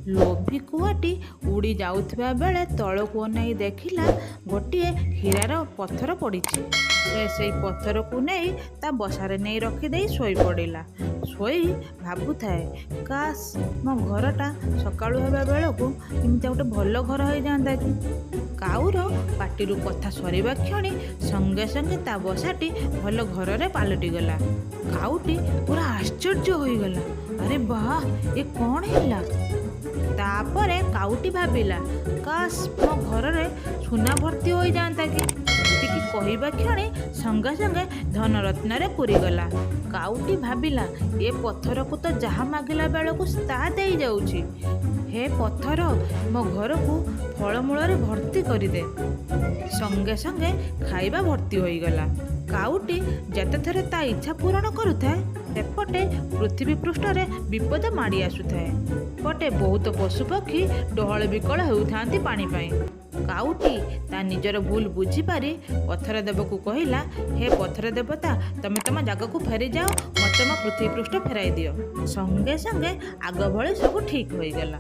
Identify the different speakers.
Speaker 1: ଲୋଭୀ କୁଆଟି ଉଡ଼ି ଯାଉଥିବା ବେଳେ ତଳକୁ ଅନାଇ ଦେଖିଲା ଗୋଟିଏ ହୀରାର ପଥର ପଡ଼ିଛି। ସେ ସେଇ ପଥରକୁ ନେଇ ତା ବସାରେ ନେଇ ରଖିଦେଇ ଶୋଇପଡ଼ିଲା। ଶୋଇ ଭାବୁଥାଏ, କାଶ ମୋ ଘରଟା ସକାଳୁ ହେବା ବେଳକୁ ଏମିତି ଗୋଟେ ଭଲ ଘର ହେଇଯାଆନ୍ତା କି। କାଉର ପାଟିରୁ କଥା ସରିବା କ୍ଷଣି ସଙ୍ଗେ ସଙ୍ଗେ ତା ବସାଟି ଭଲ ଘରରେ ପାଲଟିଗଲା। କାଉଟି ପୁରା ଆଶ୍ଚର୍ଯ୍ୟ ହୋଇଗଲା। ଆରେ ବାଃ, ଏ କ'ଣ ହେଲା? ତାପରେ କାଉଟି ଭାବିଲା, କାଶ ମୋ ଘରରେ ସୁନା ଭର୍ତ୍ତି ହୋଇଯାଆନ୍ତା କି। ଏତିକି କହିବା କ୍ଷଣି ସଙ୍ଗେ ସଙ୍ଗେ ଧନରତ୍ନରେ ପୂରିଗଲା। କାଉଟି ଭାବିଲା, ଏ ପଥରକୁ ତ ଯାହା ମାଗିଲା ବେଳକୁ ତାହା ଦେଇଯାଉଛି। ହେ ପଥର, ମୋ ଘରକୁ ଫଳମୂଳରେ ଭର୍ତ୍ତି କରିଦେ। ସଙ୍ଗେ ସଙ୍ଗେ ଖାଇବା ଭର୍ତ୍ତି ହୋଇଗଲା। କାଉଟି ଯେତେଥର ତା ଇଚ୍ଛା ପୂରଣ କରୁଥାଏ, ସେପଟେ ପୃଥିବୀ ପୃଷ୍ଠରେ ବିପଦ ମାଡ଼ି ଆସୁଥାଏ। ପଟେ ବହୁତ ପଶୁପକ୍ଷୀ ଡହଳ ବିକଳ ହେଉଥାନ୍ତି ପାଣି ପାଇଁ। କାଉଟି ତା ନିଜର ଭୁଲ ବୁଝିପାରି ପଥର ଦେବକୁ କହିଲା, ହେ ପଥର ଦେବତା, ତମେ ତମ ଜାଗାକୁ ଫେରିଯାଅ, ମୋତେ ମୋ ପୃଥିବୀ ପୃଷ୍ଠ ଫେରାଇ ଦିଅ। ସଙ୍ଗେ ସଙ୍ଗେ ଆଗ ଭଳି ସବୁ ଠିକ୍ ହୋଇଗଲା।